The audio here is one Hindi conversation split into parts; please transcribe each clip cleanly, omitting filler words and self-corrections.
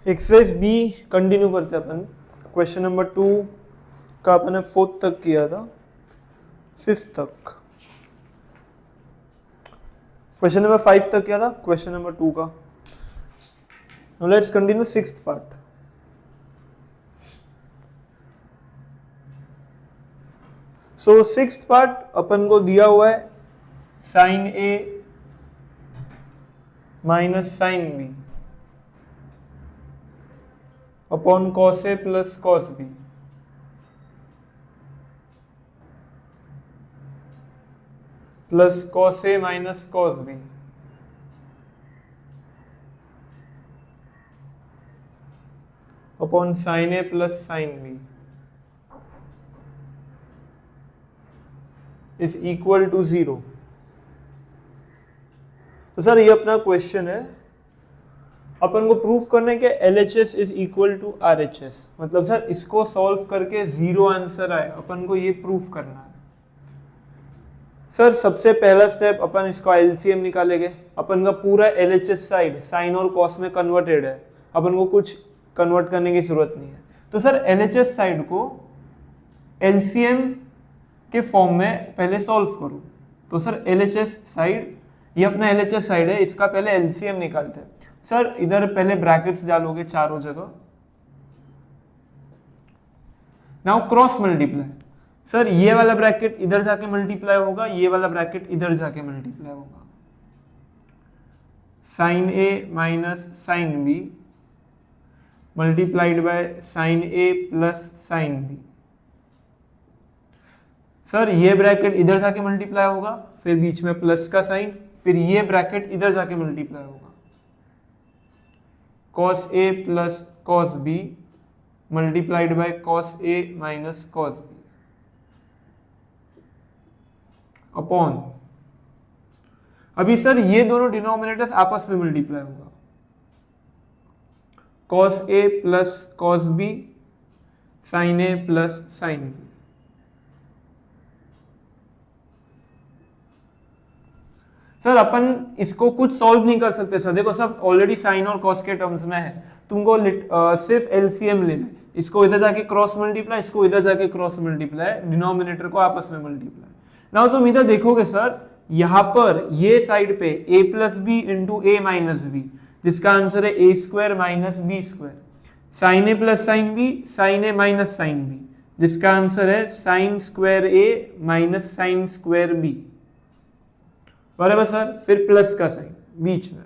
एक्सरसाइज बी कंटिन्यू करते हैं अपन। क्वेश्चन नंबर 2 का अपन ने 4th तक किया था, 5th तक। क्वेश्चन नंबर 5 तक किया था, क्वेश्चन नंबर 2 का। Now let's continue 6th part. So 6th part अपन को दिया हुआ है sine A minus sine B upon cos A plus cos B plus cos A minus cos B upon sine A plus sine B is equal to 0। तो सर ये अपना क्वेश्चन है, अपन को प्रूफ करना है कि LHS is equal to RHS। मतलब सर इसको सॉल्व करके 0 आंसर आए, अपन को ये प्रूफ करना है। सर सबसे पहला स्टेप अपन इसका LCM निकालेंगे। अपन का पूरा LHS साइड साइन और कॉस में कन्वर्टेड है, अपन को कुछ कन्वर्ट करने की जरूरत नहीं है। तो सर LHS साइड को LCM के फॉर्म में पहले सॉल्व करूं। तो सर LHS साइड, ये अपना LHS साइड है, इसका पहले LCM निकालते हैं। सर इधर पहले ब्रैकेट्स डालोगे चारों जगह। Now cross multiply. सर ये वाला ब्रैकेट इधर जाके मल्टीप्लाई होगा, ये वाला ब्रैकेट इधर जाके मल्टीप्लाई होगा। Sine A minus sine B multiplied by sine A plus sine B. Sir ये ब्रैकेट इधर जाके मल्टीप्लाई होगा, फिर बीच में प्लस का साइन, फिर ये ब्रैकेट इधर जाके मल्टीप्लाई होगा। cos a plus cos b multiplied by cos a minus cos b upon, अभी सर ये दोनों डिनोमिनेटर्स आपस में मल्टीप्लाई होगा। cos a plus cos b sin a plus sin b। Sir अपन इसको कुछ सॉल्व नहीं कर सकते सर, देखो सब ऑलरेडी साइन और कॉस के टर्म्स में है। तुमको सिर्फ LCM लेना है। इसको इधर जाके क्रॉस मल्टीप्लाई, इसको इधर जाके क्रॉस मल्टीप्लाई, डिनोमिनेटर को आपस में मल्टीप्लाई। नाउ तुम इधर देखोगे सर, यहां पर ये साइड पे a plus B into A minus B, जिसका आंसर है a square minus B square. Sine A plus sine B, sine A minus sine B, जिसका आंसर है sine square A minus sine square B. बराबर सर, फिर प्लस का साइन बीच में।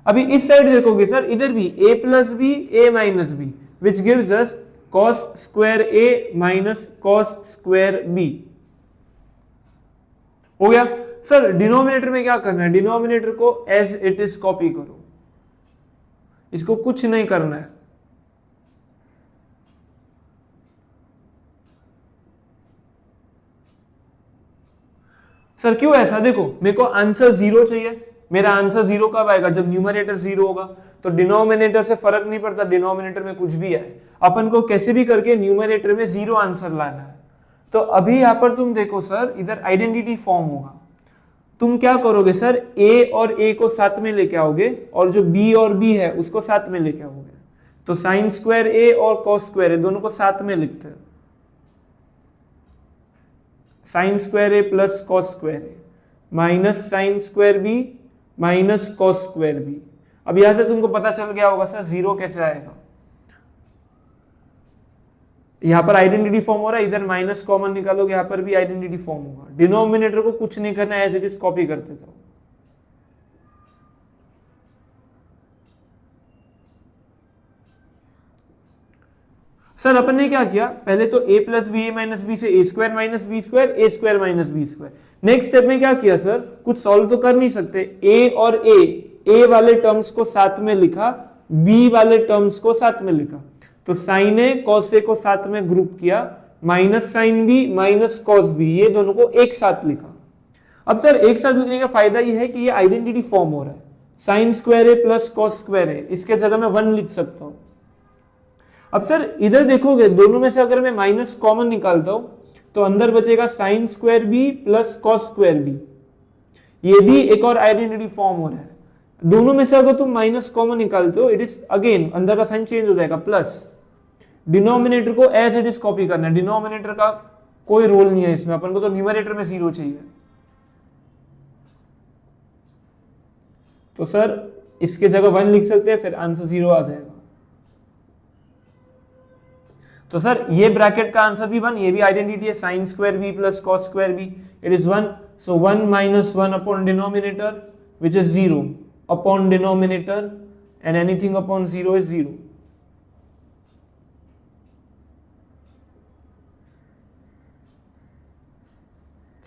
अभी इस साइड देखोगे सर, इधर भी a plus B A minus B which gives us cos square A minus cos square B. हो गया सर। डिनोमिनेटर में क्या करना है, डिनोमिनेटर को एज इट इज कॉपी करो, इसको कुछ नहीं करना है। सर क्यों ऐसा, देखो मेरे को आंसर 0 चाहिए। मेरा आंसर 0 कब आएगा, जब न्यूमरेटर 0 होगा। तो डिनोमिनेटर से फर्क नहीं पड़ता, डिनोमिनेटर में कुछ भी आए, अपन को कैसे भी करके न्यूमरेटर में 0 आंसर लाना है। तो अभी यहां पर तुम देखो सर, इधर आइडेंटिटी फॉर्म होगा। तुम क्या करोगे सर, a और a को साथ में लेके आओगे, और जो b और b है उसको साथ में लेके आओगे। तो साइन स्क्वायर a और कॉस स्क्वायर a दोनों को साथ में लिखते हैं। Sine square A plus cos square A minus sine square B minus cos square B. अब यहां से तुमको पता चल गया होगा सर 0 कैसे आएगा। यहां पर आइडेंटिटी फॉर्म हो रहा है, इधर माइनस कॉमन निकालोगे, यहां पर भी आइडेंटिटी फॉर्म होगा। डिनोमिनेटर को कुछ नहीं करना, एज इट इज कॉपी करते जाओ। सर अपन ने क्या किया, पहले तो a plus B A minus B से a square minus B square, a square minus B square. Next step में क्या किया सर, कुछ सॉल्व तो कर नहीं सकते, a और a वाले टर्म्स को साथ में लिखा, b वाले टर्म्स को साथ में लिखा। तो साइन ए कॉस ए को साथ में ग्रुप किया, minus sine B minus cos B, ये दोनों को एक साथ लिखा। अब सर एक साथ लिखने का फायदा ये है कि ये आइडेंटिटी फॉर्म हो रहा है। Sine square A plus cos square ए, इसके जगह मैं 1 लिख सकता हूं। अब सर इधर देखोगे, दोनों में से अगर मैं माइनस कॉमन निकालता हूं तो अंदर बचेगा sine square B plus cos square B. ये भी एक और आइडेंटिटी फॉर्म हो रहा है। दोनों में से अगर तुम माइनस कॉमन निकालते हो, इट इज अगेन अंदर का साइन चेंज हो जाएगा, प्लस डिनोमिनेटर को एज इट इज कॉपी करना है। डिनोमिनेटर का कोई रोल नहीं है इसमें, अपन को तो न्यूमरेटर में 0 चाहिए। तो सर इसके जगह 1 लिख सकते हैं, फिर आंसर 0 आ जाएगा। तो सर ये ब्रैकेट का आंसर भी 1, ये भी आइडेंटिटी है, sine square B plus cos square B, it is 1। So 1 minus 1 upon denominator which is 0 upon denominator, and anything upon 0 is 0।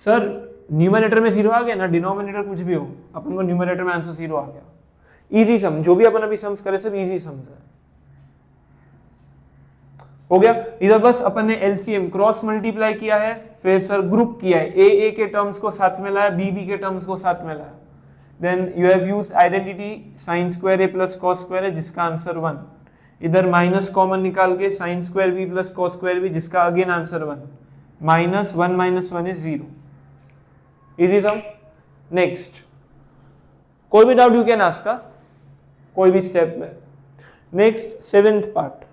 Sir numerator में 0 आ गया ना, डिनोमिनेटर कुछ भी हो, अपन को न्यूमरेटर में आंसर 0 आ गया। इजी सम, जो भी अपन अभी सम्स करे सब इजी सम्स है। हो गया। इधर बस अपन ने एलसीएम क्रॉस मल्टीप्लाई किया है, फिर सर ग्रुप किया है, ए के टर्म्स को साथ में लाया, बी के टर्म्स को साथ में लाया। Then you have used identity sine square A plus cos square है, जिसका आंसर 1। इधर माइनस कॉमन निकाल के sine square B plus cos square B, जिसका again answer 1। Minus 1 is 0। Easy sum. Next कोई भी डाउट यू कैन आस्क, कोई भी स्टेप में। Next 7th part.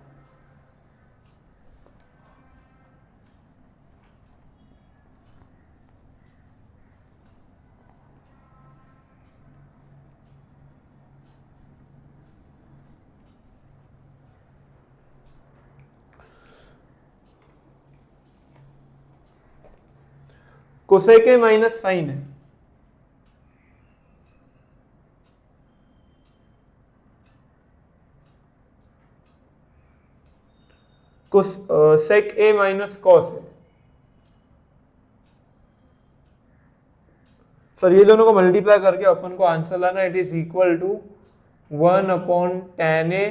Cosec A minus sine है, सेक ए माइनस कॉस है। सर ये दोनों को मल्टीप्लाई करके अपन को आंसर लाना, it is equal to 1 upon tan A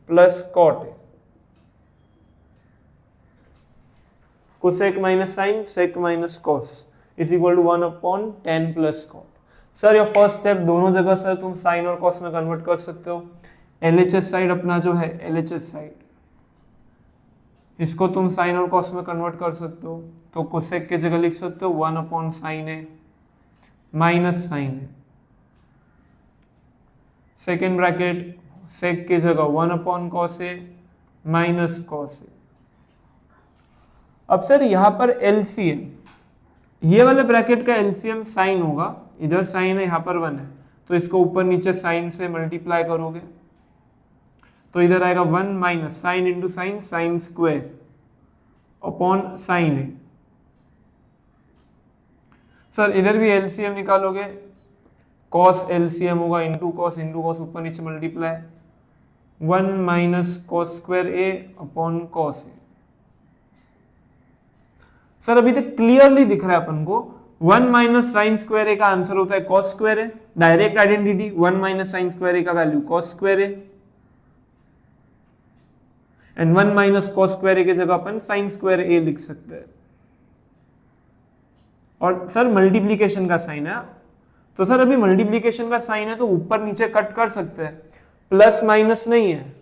plus cot A. Cosec minus sine, sec minus cos is equal to 1 upon tan plus cot. Sir your first step, दोनों जगह सर तुम साइन और कॉस में कन्वर्ट कर सकते हो। एलएचएस साइड अपना जो है, एलएचएस साइड, इसको तुम साइन और कॉस में कन्वर्ट कर सकते हो। तो कोसेक की जगह लिख सकते हो 1 upon sine A minus sign A. Second bracket, सेक की जगह 1 upon cos A minus cos A. अब सर यहां पर एलसीएम, ये वाले ब्रैकेट का एलसीएम साइन होगा, इधर साइन है यहां पर 1 है, तो इसको ऊपर नीचे साइन से मल्टीप्लाई करोगे तो इधर आएगा 1 minus sine into sine, sine square upon sine A. Sir इधर भी एलसीएम निकालोगे, कॉस एलसीएम होगा इंटू कॉस ऊपर नीचे multiply, 1 minus cos square A upon cos A. Sir अभी तक क्लियरली दिख रहा है अपन को 1 माइनस साइन स्क्वायर ए का आंसर होता है cos square A. Direct identity, 1 minus sine square A का value cos square A, and 1 minus cos square A की जगह अपन साइन स्क्वायर ए लिख सकते हैं। और सर मल्टीप्लीकेशन का साइन है, तो सर अभी मल्टीप्लीकेशन का साइन है तो ऊपर नीचे कट कर सकते हैं, प्लस माइनस नहीं है।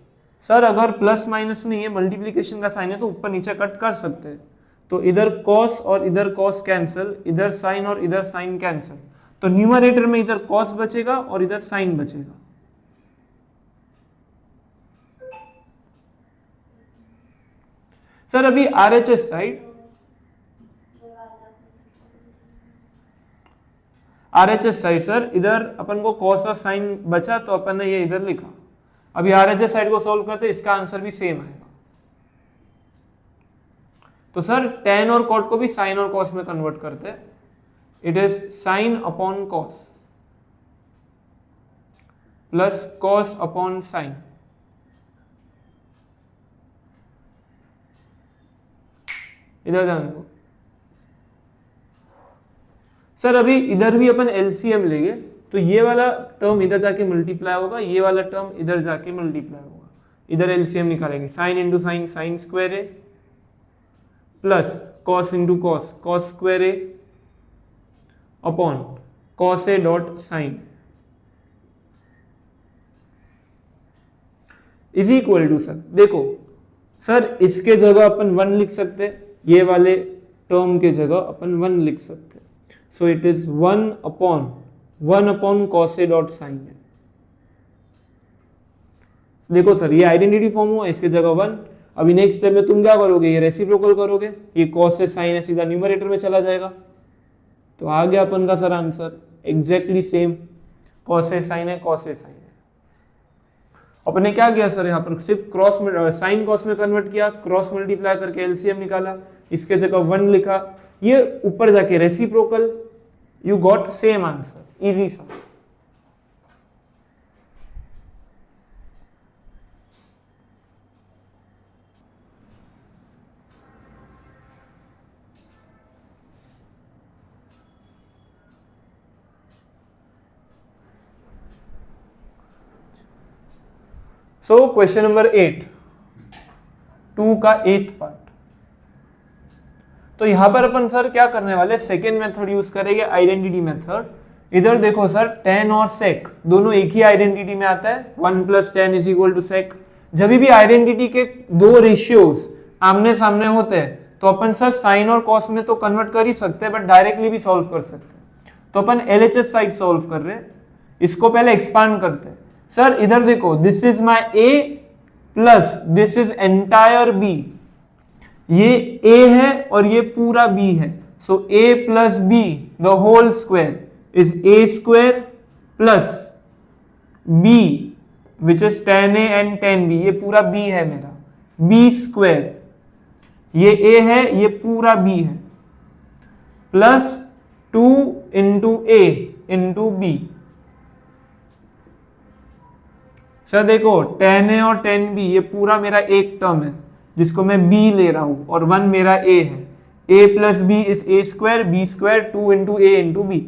सर अगर प्लस माइनस नहीं है, मल्टीप्लीकेशन का साइन है तो ऊपर नीचे कट कर सकते हैं। तो इधर कॉस और इधर कॉस कैंसिल, इधर साइन और इधर साइन कैंसिल, तो न्यूमरेटर में इधर कॉस बचेगा और इधर साइन बचेगा। सर अभी RHS side, RHS side sir इधर अपन को कॉस और साइन बचा तो अपन ने ये इधर लिखा। अभी आरएचएस साइड को सॉल्व करते इसका आंसर भी सेम आएगा। तो सर tan और cot को भी साइन और कॉस में कन्वर्ट करते हैं, it is sine upon cos plus cos upon sine. इधर ध्यान दो सर, अभी इधर भी अपन एलसीएम लेंगे तो ये वाला टर्म इधर जाके मल्टीप्लाई होगा, ये वाला टर्म इधर जाके मल्टीप्लाई होगा। इधर एलसीएम निकालेंगे, sine into sine, sine square A plus cos into cos, cos square A upon cos A dot sine is equal to. Sir देखो सर इसके जगह अपन 1 लिख सकते हैं, ये वाले टर्म के जगह अपन 1 लिख सकते हैं। So it is 1 upon cos A dot sine है। देखो सर ये आइडेंटिटी फॉर्म हुआ, इसके जगह 1। अभी नेक्स्ट स्टेप में तुम क्या करोगे, ये रेसिप्रोकल करोगे, ये कॉस से साइन है सीधा न्यूमरेटर में चला जाएगा। तो आ गया अपन का sir answer exactly same, cos से साइन है, कॉस से साइन है। अपन ने क्या किया सर, यहाँ पर सिर्फ क्रॉस में साइन कॉस में कन्वर्ट किया, क्रॉस मल्टीप्लाई करके एलसीएम निकाला, इसके जगह 1 लिखा, ये ऊपर जाके reciprocal, you got same answer, easy सा। सो क्वेश्चन नंबर 8, 2 का 8th पार्ट। तो यहां पर अपन सर क्या करने वाले, सेकेंड मेथड यूज करेंगे, आइडेंटिटी मेथड। इधर देखो सर tan और sec दोनों एक ही आइडेंटिटी में आता है, 1 + tan = sec। जब भी आइडेंटिटी के दो रेशियोज आमने सामने होते हैं तो अपन सर साइन और कॉस में तो कन्वर्ट कर ही सकते हैं, बट डायरेक्टली भी सॉल्व कर सकते हैं। तो अपन LHS साइड सॉल्व कर रहे हैं, इसको पहले एक्सपांड करते हैं। सर इधर देखो, this is my A plus this is entire B, ये A है और ये पूरा B है, so A plus B the whole square is A² plus B which is tan A and tan B, ये पूरा B है मेरा, B², ये A है, ये पूरा B है, प्लस 2 × A × B। सर देखो tan A और tan B ये पूरा मेरा एक टर्म है जिसको मैं B ले रहा हूं, और 1 मेरा A है, A plus B is A², B², 2 × A × B,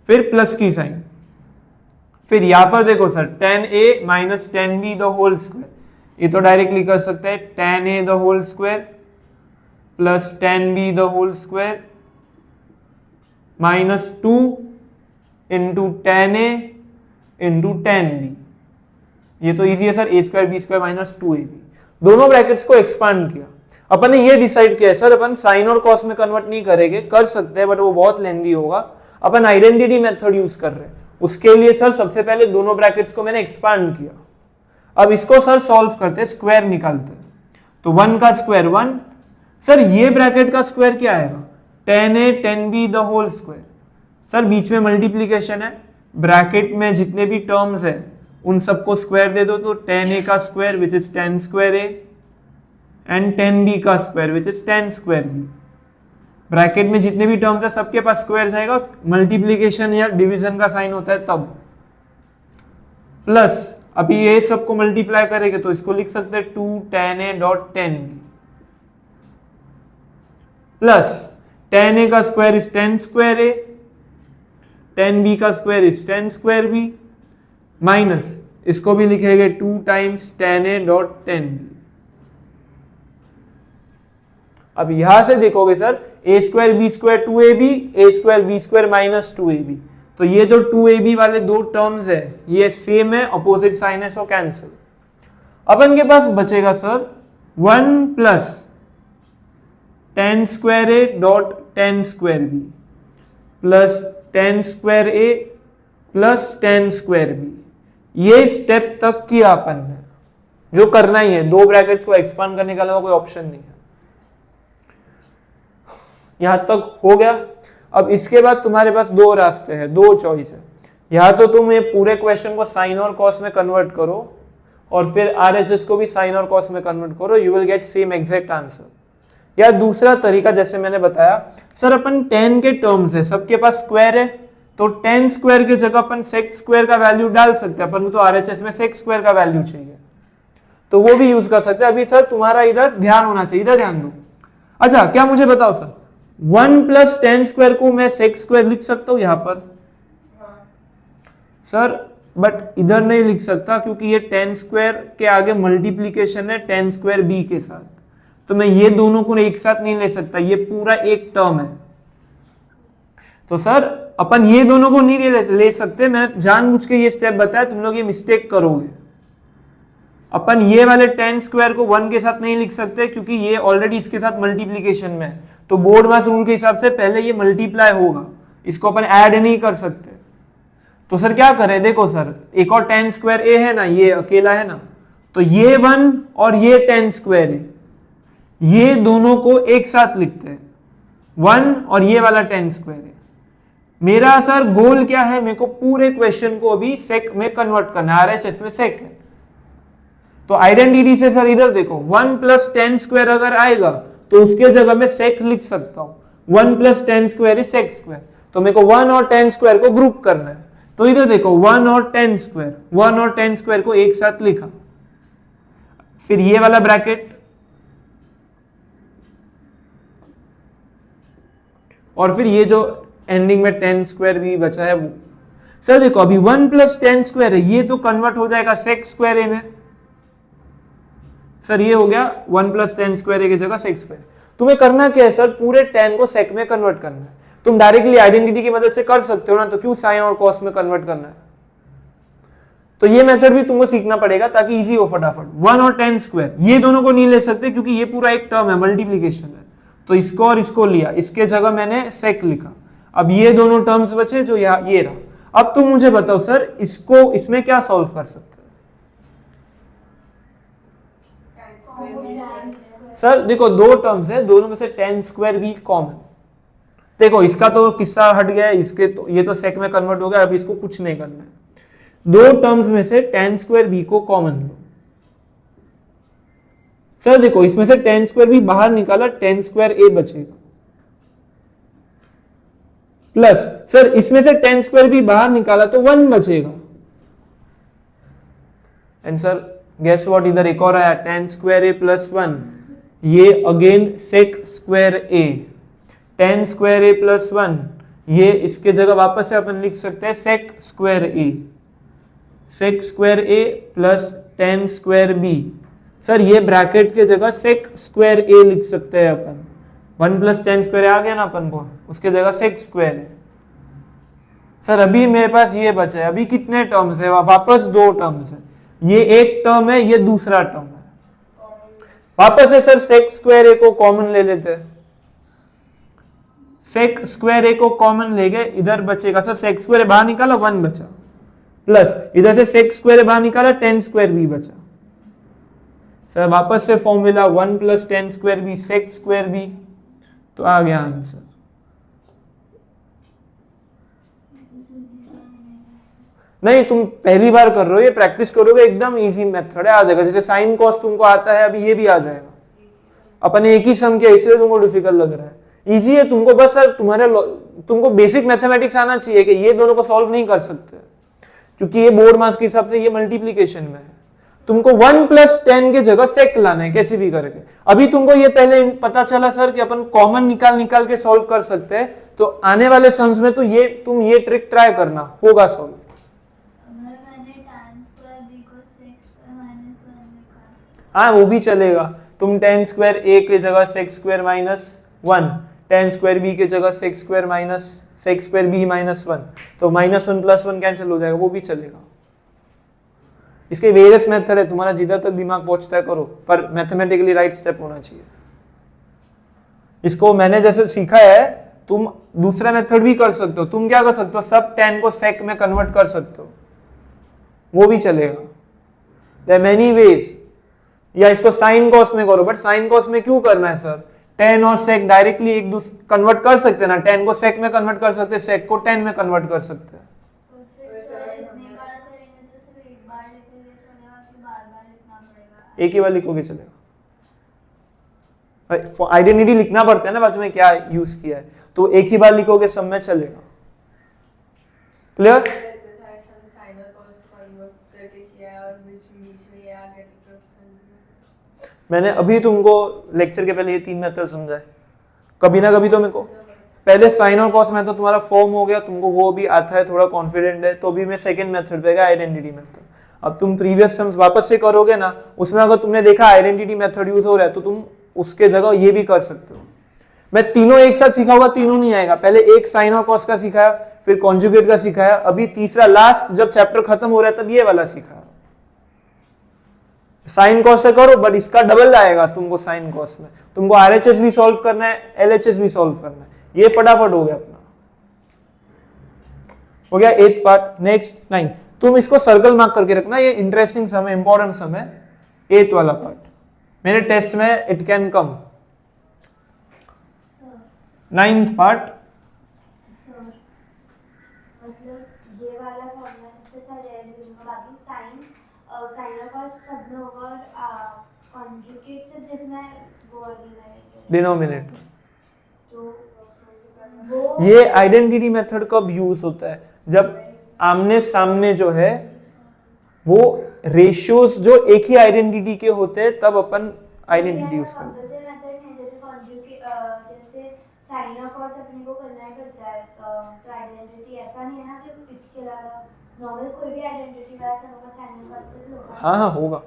फिर प्लस की साइन। फिर यहां पर देखो sir tan A minus tan B the whole square, ये तो डायरेक्टली कर सकते हैं, tan A the whole square plus tan B the whole square minus 2 × tan A × tan B। ये तो इजी है sir, A² B² minus 2AB। दोनों ब्रैकेट्स को एक्सपांड किया। अपन ने ये डिसाइड किया सर अपन साइन और कॉस में कन्वर्ट नहीं करेंगे, कर सकते हैं बट वो बहुत लेंदी होगा, अपन आइडेंटिटी मेथड यूज कर रहे हैं। उसके लिए सर सबसे पहले दोनों ब्रैकेट्स को मैंने एक्सपांड किया। अब इसको सर सॉल्व करते हैं, स्क्वायर निकालते हैं। तो 1 का स्क्वायर 1, सर ये ब्रैकेट का स्क्वायर क्या आएगा, tan A tan B the whole square. Sir बीच में मल्टीप्लीकेशन है, ब्रैकेट में जितने भी टर्म्स है उन सबको स्क्वायर दे दो, तो tan A का square which is tan² A and tan B का square which is tan² B। Bracket में जितने भी टर्म्स है सबके पास स्क्वायर जाएगा, मल्टीप्लीकेशन या डिवीजन का साइन होता है तब, प्लस अभी ये सबको मल्टीप्लाई करेंगे तो इसको लिख सकते हैं 2 tan A dot tan B, plus tan A का square is tan² A, tan B का square is tan² B, minus इसको भी लिखेंगे 2 times tan A dot tan B। अब यहां से देखोगे sir A² B² 2AB, A² B² minus 2AB, तो ये जो 2AB वाले दो टर्म्स है ये सेम है, अपोजिट साइन है, सो कैंसिल। अपन के पास बचेगा sir 1 plus tan² A dot tan² B plus tan² A plus tan² B। ये स्टेप तक किया अपन ने, जो करना ही है, दो ब्रैकेट्स को एक्सपांड करने के अलावा कोई ऑप्शन नहीं है। यहां तक हो गया। अब इसके बाद तुम्हारे पास दो रास्ते हैं, दो चॉइस है। या तो तुम ये पूरे क्वेश्चन को साइन और कॉस में कन्वर्ट करो और फिर RHS को भी साइन और कॉस में कन्वर्ट करो, you will get same exact answer. या दूसरा तरीका जैसे मैंने बताया, सर अपन tan के टर्म्स है, सबके पास स्क्वायर है, तो tan² की जगह अपन sec² का वैल्यू डाल सकते हैं, अपन को तो RHS में sec² का वैल्यू चाहिए, तो वो भी यूज कर सकते हैं। अभी सर तुम्हारा इधर ध्यान होना चाहिए, इधर ध्यान दो। अच्छा क्या मुझे बताओ सर, 1 प्लस tan² को मैं sec² लिख सकता हूं यहां पर? सर बट इधर नहीं लिख सकता क्योंकि ये tan² के आगे मल्टीप्लीकेशन है tan² B के साथ, तो मैं ये दोनों को एक साथ नहीं ले सकता, ये पूरा एक टर्म है। तो सर अपन ये दोनों को नहीं ले सकते, मैंने जानबूझ के ये स्टेप बताया, तुम लोग ये मिस्टेक करोगे। अपन ये वाले tan² को 1 के साथ नहीं लिख सकते क्योंकि ये ऑलरेडी इसके साथ मल्टीप्लीकेशन में है, तो बोर्ड मास रूल के हिसाब से पहले ये मल्टीप्लाई होगा, इसको अपन ऐड नहीं कर सकते। तो सर क्या करें, देखो सर एक और tan² A है ना, ये अकेला है ना, तो ये 1 और ये tan स्क्वायर है, ये दोनों को एक साथ लिखते हैं, 1 और ये वाला tan स्क्वायर है। मेरा सर गोल क्या है, मेरे को पूरे क्वेश्चन को अभी सेक में कन्वर्ट करना है, आरएचएस में सेक है। तो आइडेंटिटी से सर इधर देखो 1 प्लस tan स्क्वायर अगर आएगा तो उसके जगह में सेक लिख सकता हूं, 1 plus tan square is sec square. तो मेरे को 1 और tan स्क्वायर को ग्रुप करना है, तो इधर देखो 1 और tan स्क्वायर, 1 और tan स्क्वायर को एक साथ लिखा, फिर ये वाला ब्रैकेट और फिर ये जो एंडिंग में tan स्क्वायर भी बचा है वो। सर देखो अभी 1 प्लस tan स्क्वायर है, ये तो कन्वर्ट हो जाएगा सेक स्क्वायर ए में। सर ये हो गया 1 प्लस tan स्क्वायर ए की जगह सेक स्क्वायर। तुम्हें करना क्या है सर, पूरे tan को सेक में कन्वर्ट करना है। तुम डायरेक्टली आइडेंटिटी की मदद से कर सकते हो ना, तो क्यों साइन और कॉस में कन्वर्ट करना है। तो ये मेथड भी तुमको सीखना पड़ेगा ताकि इजी हो फटाफट। 1 और tan स्क्वायर ये दोनों को नहीं ले सकते क्योंकि ये पूरा एक टर्म है, मल्टीप्लीकेशन है, तो इसको और इसको लिया, इसके जगह मैंने सेक लिखा। अब ये दोनों टर्म्स बचे जो ये रहा। अब तुम मुझे बताओ सर इसको इसमें क्या सॉल्व कर सकते हैं। सर देखो दो टर्म्स है, दोनों में से tan स्क्वायर भी कॉमन। देखो इसका तो किस्सा हट गया है, इसके तो ये तो सेक में कन्वर्ट हो गया, अब इसको कुछ नहीं करना है। दो टर्म्स में से tan स्क्वायर बी को कॉमन लो। सर देखो इसमें से tan स्क्वायर बी बाहर निकाला, tan स्क्वायर ए बचेगा, प्लस सर इसमें से tan स्क्वायर बी बाहर निकाला तो 1 बचेगा। एंड सर गेस व्हाट, इधर एक और आया tan स्क्वायर ए प्लस 1, ये again sec square A, tan square A plus 1, ये इसके जगह वापस से अपन लिख सकते हैं sec square A, sec square A plus tan square B. Sir ये ब्रैकेट के जगह सेक स्क्वायर ए लिख सकते हैं अपन, 1 प्लस tan स्क्वायर आ गया ना अपन को, उसके जगह सेक स्क्वायर है। सर अभी मेरे पास ये बचा है, अभी कितने टर्म्स है, वापस दो टर्म्स है, ये एक टर्म है, ये दूसरा टर्म है। वापस से सर सेक स्क्वायर ए को कॉमन ले लेते हैं, सेक स्क्वायर ए को कॉमन ले गए, इधर बचेगा सर सेक स्क्वायर ए बाहर निकाला 1 बचा, प्लस इधर से सेक स्क्वायर ए बाहर निकाला tan स्क्वायर बी बचा। सर वापस से formula 1 plus tan square B sec square B, तो आ गया आंसर। नहीं तुम पहली बार कर रहे हो, ये प्रैक्टिस करोगे एकदम इजी मेथड है, आ जाएगा। जैसे साइन कॉस तुमको आता है, अभी ये भी आ जाएगा। अपन एक ही सम किया इसलिए तुमको डिफिकल्ट लग रहा है, इजी है तुमको, बस सर तुमको बेसिक मैथमेटिक्स आना चाहिए कि ये दोनों को सॉल्व नहीं कर सकते क्योंकि ये बोर्ड मार्क्स के हिसाब से ये मल्टीप्लीकेशन में है। तुमको 1 प्लस 10 के जगह सेक लाना है कैसे भी करके। अभी तुमको ये पहले पता चला सर कि अपन कॉमन निकाल के सॉल्व कर सकते हैं, तो आने वाले सम्स में तो तुम ये ट्रिक ट्राई करना, होगा सॉल्व। हाँ वो भी चलेगा, तुम tan स्क्वायर ए के जगह sec square minus 1, tan square B के जगह sec square minus sec square B minus 1, तो -1 + 1 कैंसिल हो जाएगा, वो भी चलेगा। इसके वेरियस मेथड है, तुम्हारा जिधर तक दिमाग पहुंचता है करो, पर मैथमेटिकली राइट स्टेप होना चाहिए। इसको मैंने जैसे सीखा है, तुम दूसरा मेथड भी कर सकते हो। तुम क्या कर सकते हो, सब tan को sec में कन्वर्ट कर सकते हो, वो भी चलेगा। देयर मेनी वेज, या इसको साइन कॉस में करो, बट साइन कॉस में क्यों करना है सर, tan और sec डायरेक्टली एक दूसरे कन्वर्ट कर सकते हैं ना, tan को sec में कन्वर्ट कर सकते हैं, sec को tan में कन्वर्ट कर सकते हैं। एक ही बार लिखोगे चलेगा, आइडेंटिटी लिखना पड़ता है ना बाद में क्या यूज किया है, तो एक ही बार लिखोगे सब में चलेगा। क्लियर? मैंने अभी तुमको लेक्चर के पहले ये 3 मेथड समझाए, कभी ना कभी तो मेरे को पहले साइन और कॉस मेथड तुम्हारा फॉर्म हो गया, तुमको वो भी आता है, थोड़ा कॉन्फिडेंट है, तो भी मैं सेकंड मेथड पे गया, आइडेंटिटी मेथड। अब तुम प्रीवियस सम्स वापस से करोगे ना, उसमें अगर तुमने देखा आइडेंटिटी मेथड यूज हो रहा है तो तुम उसके जगह ये भी कर सकते हो। मैं तीनों एक साथ सिखाऊंगा, तीनों नहीं आएगा, पहले एक साइन और कॉस का सिखाया, फिर कॉन्जुगेट का सिखाया, अभी तीसरा लास्ट जब चैप्टर खत्म हो रहा है तब ये वाला सिखाया। साइन कॉस से करो, बट इसका डबल आएगा तुमको साइन कॉस में, तुमको आरएचएस भी सॉल्व करना है, एलएचएस भी सॉल्व करना है, ये फटाफट हो गया अपना, हो गया 8th पार्ट। नेक्स्ट 9, तुम इसको सर्कल मार्क करके रखना, ये इंटरेस्टिंग सम है, इंपॉर्टेंट सम है, 8th वाला पार्ट मेरे टेस्ट में it can come. 9th part मतलब ये वाला फॉर्मूला सबसे सारे बाकी साइन साइन और कॉस सब में होगा और कॉन्जुगेट से जिसमें वो डिनोमिनेटर। तो ये आइडेंटिटी मेथड कब यूज होता है? जब आमने सामने जो है वो रेशियोज जो एक ही आइडेंटिटी के होते हैं तब अपन आइडेंटिटी यूज करते हैं। जैसे कॉन्जुगेट जैसे साइन और कॉस अपने को करना ही पड़ता है तो आइडेंटिटी ऐसा नहीं है ना कि इसके अलावा नॉर्मल कोई भी आइडेंटिटी वाला सब होगा साइन और कॉस से भी होगा। हाँ हाँ होगा।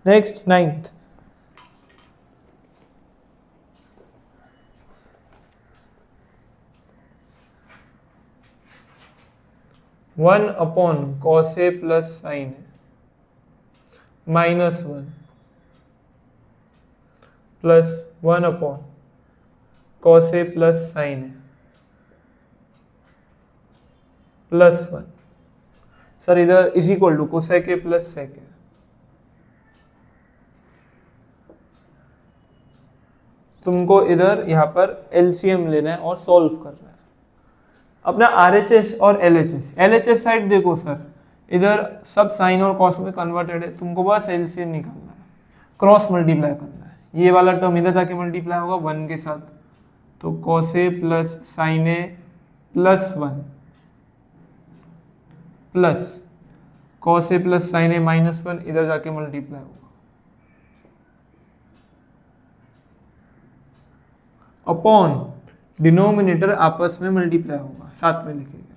Next 9th, one upon cos A plus sine A -1 plus 1 upon cos A plus sine A +1। Sir इधर is equal to cosec A plus sec A. तुमको इधर यहाँ पर एलसीएम लेना है और सॉल्व करना है। अपना आरएचएस और एलएचएस, एलएचएस साइड देखो सर इधर सब साइन और कॉस में कन्वर्टेड है, तुमको बस एलसीएम निकालना है, क्रॉस मल्टीप्लाई करना है। ये वाला टर्म इधर जाके मल्टीप्लाई होगा 1 के साथ, तो cos A plus sine A +1 plus cos A plus sine A -1 इधर जाके मल्टीप्लाई होगा अपॉन डिनोमिनेटर आपस में मल्टीप्लाई होगा, साथ में लिखेंगे।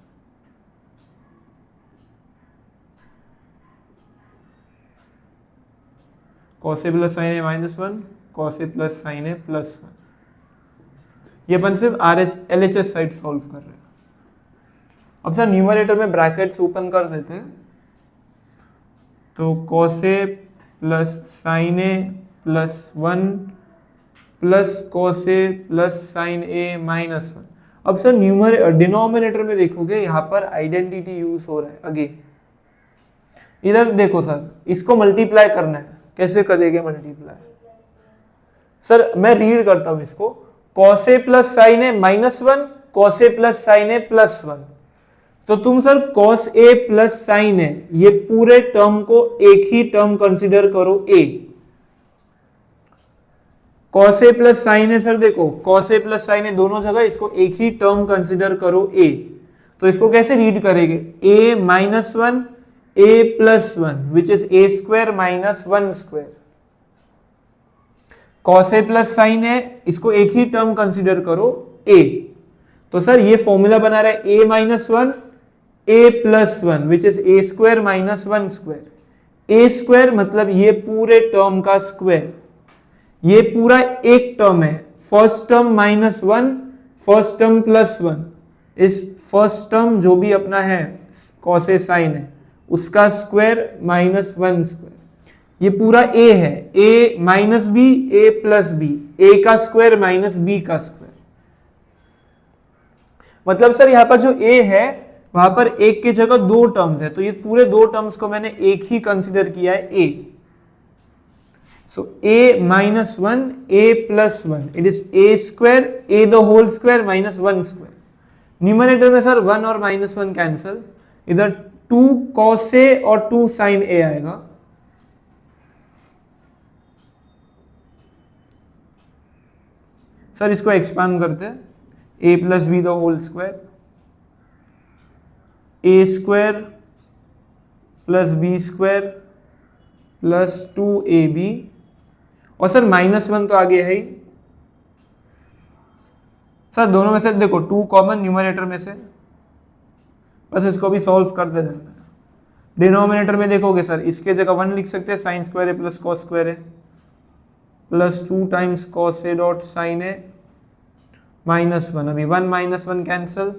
Cos A plus sine A -1 cos A plus sine A +1। ये अपन सिर्फ एलएचएस साइड सॉल्व कर रहे हैं। अब सर न्यूमरेटर में ब्रैकेट्स ओपन कर देते हैं, तो cos A plus sine A +1 plus cos A plus sine A -1। अब सर डिनोमिनेटर में देखोगे यहाँ पर आइडेंटिटी यूज हो रहा है अगेन। इधर देखो सर इसको मल्टीप्लाई करना है, कैसे करेंगे मल्टीप्लाई? सर मैं रीड करता हूं इसको, cos A plus sine A -1 cos A plus sine A +1। तो तुम sir cos A plus sine ए ये पूरे टर्म को एक ही टर्म कंसीडर करो ए। Cos A plus sine A, sir देखो कॉस ए प्लस साइन ए दोनों जगह इसको एक ही टर्म कंसीडर करो ए। तो इसको कैसे रीड करेंगे? a -1 a +1 which is a² -1²। Cos A plus sine A इसको एक ही टर्म कंसीडर करो a। तो सर ये फॉर्मूला बना रहा है a -1 a +1 which is a² -1²। a² मतलब ये पूरे टर्म का स्क्वायर, ये पूरा एक टर्म है, फर्स्ट टर्म -1 फर्स्ट टर्म +1। इस फर्स्ट टर्म जो भी अपना है कॉस ए साइन है उसका स्क्वायर -1²। ये पूरा a है, a - b a + b, a का स्क्वायर -b का स्क्वायर। मतलब सर यहाँ पर जो a है वहां पर एक की जगह दो टर्म्स है, तो ये पूरे दो टर्म्स को मैंने एक ही कंसीडर किया है a। So a -1 a +1 it is a² a the whole square -1²। Numerator में सर 1 और -1 कैंसल, इधर 2 cos a और 2 sin a आएगा। सर इसको एक्सपांड करते हैं, a + b the whole square a² + b² + 2ab, और सर -1 तो आगे है ही। सर दोनों में से देखो 2 कॉमन न्यूमरेटर में से, बस इसको भी सॉल्व कर दे जाना। डिनोमिनेटर में देखोगे सर इसके जगह 1 लिख सकते हैं, sin² a + cos² a + 2 times cos a dot sin a -1। अभी 1 -1 cancel,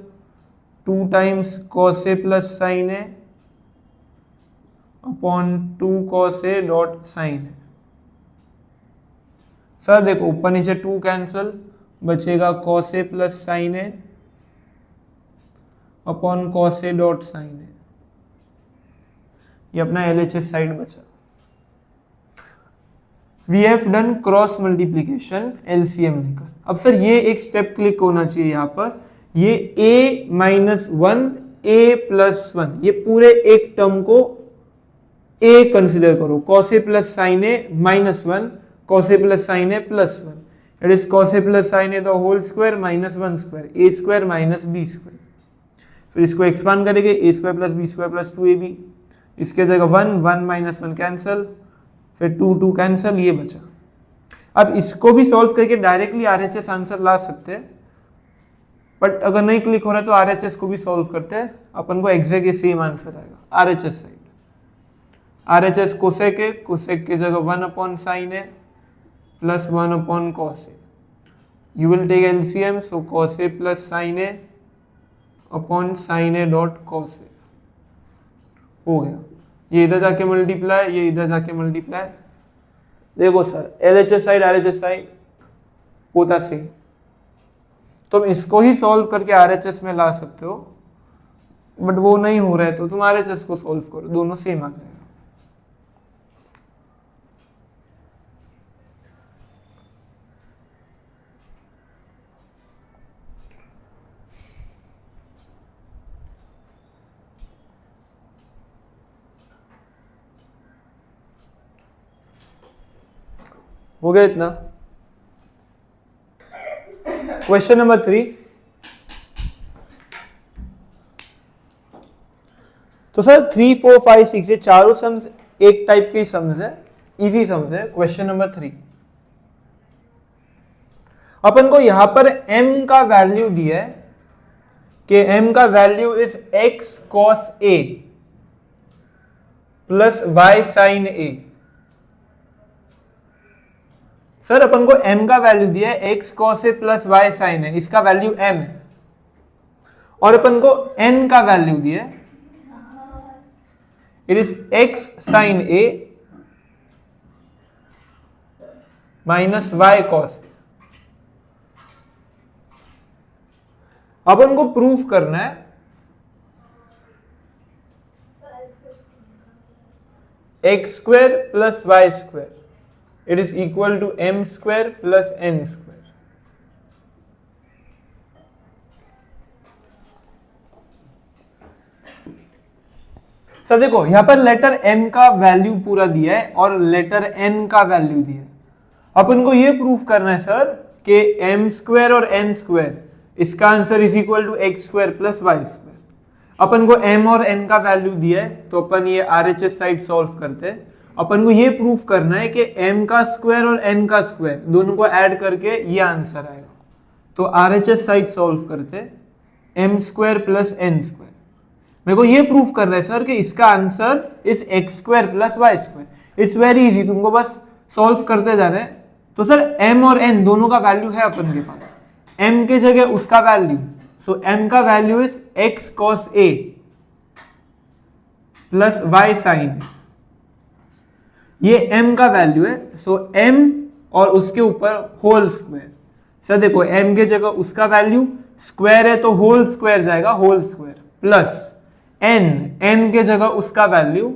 2 times cos a + sin a upon 2 cos A dot sin A। Sir देखो ऊपर नीचे 2 कैंसल, बचेगा cos A plus sin A upon cos A dot sin A। ये अपना LHS साइड बचा। We have done cross multiplication LCM लेकर। अब सर ये एक स्टेप क्लिक होना चाहिए यहाँ पर, ये a माइनस 1 a प्लस 1, ये पूरे एक टर्म को a कंसिडर करो, cos a plus sin a minus 1 cos a plus sin a plus 1, it is cos a plus sin a the whole square minus 1 square a square minus b square. फिर इसको एक्सपांड करेंगे a square plus b square plus 2ab, इसके जगह 1 माइनस 1 कैंसल, फिर 2 कैंसल, ये बचा। अब इसको भी सॉल्व करके डायरेक्टली RHS आंसर ला सकते हैं, बट अगर नहीं क्लिक हो रहा है तो RHS को भी सॉल्व करते हैं, अपन को एग्जैक्ट ये सेम आंसर आएगा। RHS साइड, RHS कोसेक है, कोसेक की जगह 1 अपॉन साइन है प्लस 1 अपॉन कॉस है। You will take LCM, so cos A plus sine A upon sine A dot cos A हो गया। ये इधर जाके मल्टीप्लाई, ये इधर जाके मल्टीप्लाई। देखो sir LHS side RHS side होता सेम, तुम इसको ही सॉल्व करके RHS में ला सकते हो, बट वो नहीं हो रहा है तो तुम RHS को सॉल्व करो, दोनों सेम आ जाएगा। हो गया इतना। Question number 3। तो सर 3, 4, 5, 6 ये चारों सम्स एक टाइप के सम्स है, इजी सम्स है। क्वेश्चन नंबर 3, अपन को यहां पर m का वैल्यू दिया है कि m का value is x cos a plus y sin a। Sir अपन को m का वैल्यू दिया है x cos a plus y sin a, इसका वैल्यू m है, और अपन को n का वैल्यू दिया है it is x sin a minus y cos a। अपन को प्रूफ करना है x square plus y square it is equal to m square plus n square। Sir देखो यहां पर लेटर m का वैल्यू पूरा दिया है और लेटर n का वैल्यू दिया है। अपन को यह प्रूफ करना है सर कि m स्क्वायर और n स्क्वायर, इसका answer is equal to x square plus y square. अपन को m और n का वैल्यू दिया है तो अपन ये RHS साइड सॉल्व करते हैं। अपन को ये प्रूफ करना है कि m का स्क्वायर और n का स्क्वायर दोनों को ऐड करके ये आंसर आएगा, तो RHS साइड सॉल्व करते m square plus n square. मेरे को ये प्रूफ करना है सर कि इसका answer is x square plus y square. It's very easy, तुमको बस सॉल्व करते जाना है। तो सर m और n दोनों का वैल्यू है अपन के पास, m के जगह उसका वैल्यू, सो m का value is x cos a plus y sin a, ये m का वैल्यू है, सो m और उसके ऊपर होल स्क्वायर। सर देखो m के जगह उसका वैल्यू, स्क्वायर है तो होल स्क्वायर जाएगा, होल स्क्वायर प्लस n के जगह उसका वैल्यू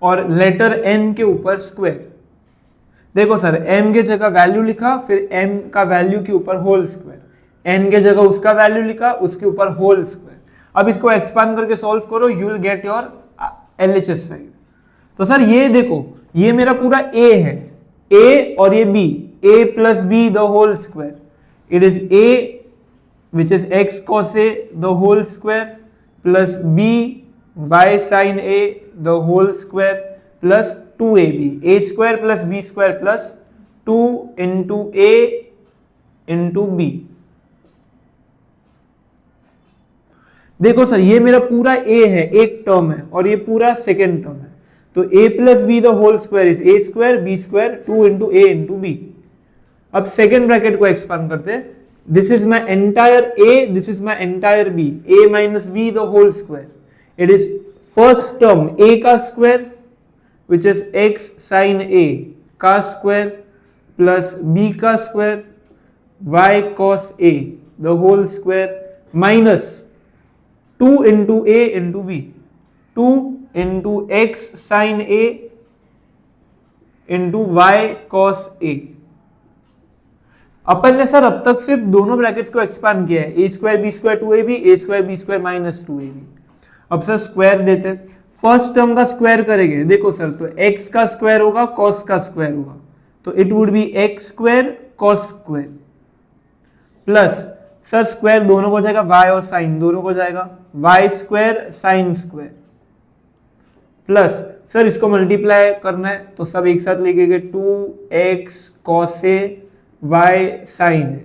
और लेटर n के ऊपर स्क्वायर। देखो सर m के जगह वैल्यू लिखा, फिर m का वैल्यू के ऊपर होल स्क्वायर, n के जगह उसका वैल्यू लिखा, उसके ऊपर होल स्क्वायर। अब इसको एक्सपांड करके सॉल्व करो, you will get your LHS side. तो सर ये देखो ये मेरा पूरा a है, a और ये b, a plus b the whole square, it is a which is x cos a the whole square plus b y sin a the whole square plus 2ab, a square plus b square plus 2 into a into b। देखो सर ये मेरा पूरा a है, एक टर्म है, और ये पूरा सेकेंड टर्म है, तो a plus B the whole square is a square b square 2 into a into b। अब सेकेंड ब्रैकेट को एक्सपांड करते हैं, this is my entire a, this is my entire b, a minus b the whole square. It is first term a का square which is x sin a का square plus b का square y cos a the whole square minus 2 into a into b, 2 into x sin a into y cos a. अपन ने सर अब तक सिर्फ दोनों ब्रैकेट्स को एक्सपांड किया है, A square B square 2ab, A square B square minus 2ab. अब सर स्क्वायर देते हैं, फर्स्ट टर्म का स्क्वायर करेंगे. देखो सर, तो x का स्क्वायर होगा cos का स्क्वायर होगा, तो it would be x square cos square plus sir square दोनों को जाएगा, y और साइन दोनों को जाएगा, y square sine square plus sir इसको मल्टीप्लाई करना है तो सब एक साथ लिखेंगे 2x cos a y sine है.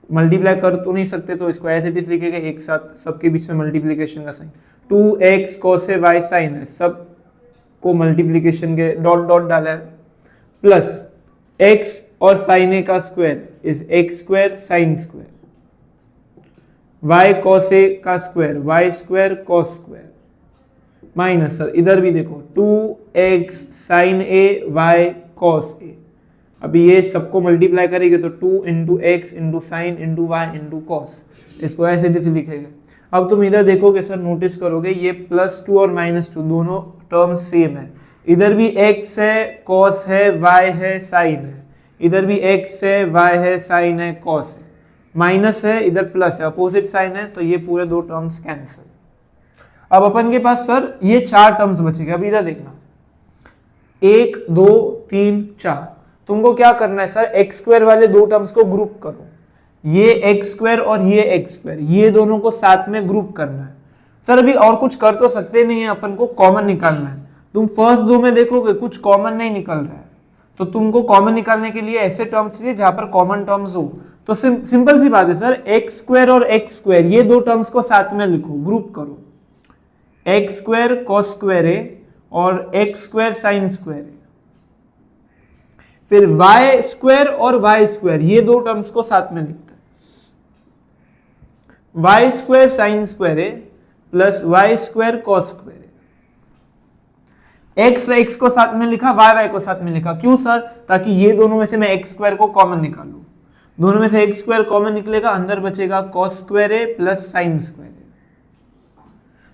मल्टीप्लाई कर तो नहीं सकते तो इसको एज इट इज लिखेंगे एक साथ, सबके बीच में मल्टीप्लिकेशन का sign, 2x cos a y sine है, सब को मल्टीप्लिकेशन के डॉट डॉट डाला है प्लस x और साइन a का square is x square sine square, y cos a का square y square cos square minus sir इधर भी देखो 2x sin a y cos a. अभी ये सबको मल्टीप्लाई करेंगे तो 2 into x into sine into y into cos, इसको ऐसे जैसे लिखेंगे. अब तुम इधर देखोगे सर, नोटिस करोगे ये +2 और -2 दोनों टर्म्स सेम है. इधर भी x है cos है y है साइन है, इधर भी x है y है साइन है cos है, माइनस है इधर प्लस है, अपोजिट साइन है, तो ये पूरे दो टर्म्स कैंसिल. अब अपन के पास सर ये 4 टर्म्स बचेंगे. अब इधर देखना 1 2 3 4, तुमको क्या करना है सर, एक्स स्क्वायर वाले दो टर्म्स को ग्रुप करो, ये एक्स स्क्वायर और ये एक्स स्क्वायर, ये दोनों को साथ में ग्रुप करना है. सर अभी और कुछ कर तो सकते नहीं है, अपन को कॉमन निकालना है. तुम फर्स्ट दो में देखोगे कुछ कॉमन नहीं निकल रहा है, तो तुमको कॉमन निकालने के लिए ऐसे टर्म्स चाहिए जहां पर कॉमन टर्म्स हो. तो सिंपल सी बात है सर, एक्स स्क्वायर और एक्स स्क्वायर ये दो टर्म्स को साथ में लिखो, ग्रुप करो, एक्स स्क्वायर कॉस स्क्वायर है और एक्स स्क्वायर साइन स्क्वायर है. फिर y स्क्वायर और y स्क्वायर ये दो टर्म्स को साथ में लिखते हैं, y स्क्वायर साइन स्क्वायर है plus y square cos square है. x x को साथ में लिखा, y y को साथ में लिखा, क्यों सर, ताकि ये दोनों में से मैं x स्क्वायर को कॉमन निकालूं. दोनों में से x स्क्वायर कॉमन निकलेगा, अंदर बचेगा कॉस स्क्वायर है प्लस साइन स्क्वायर है.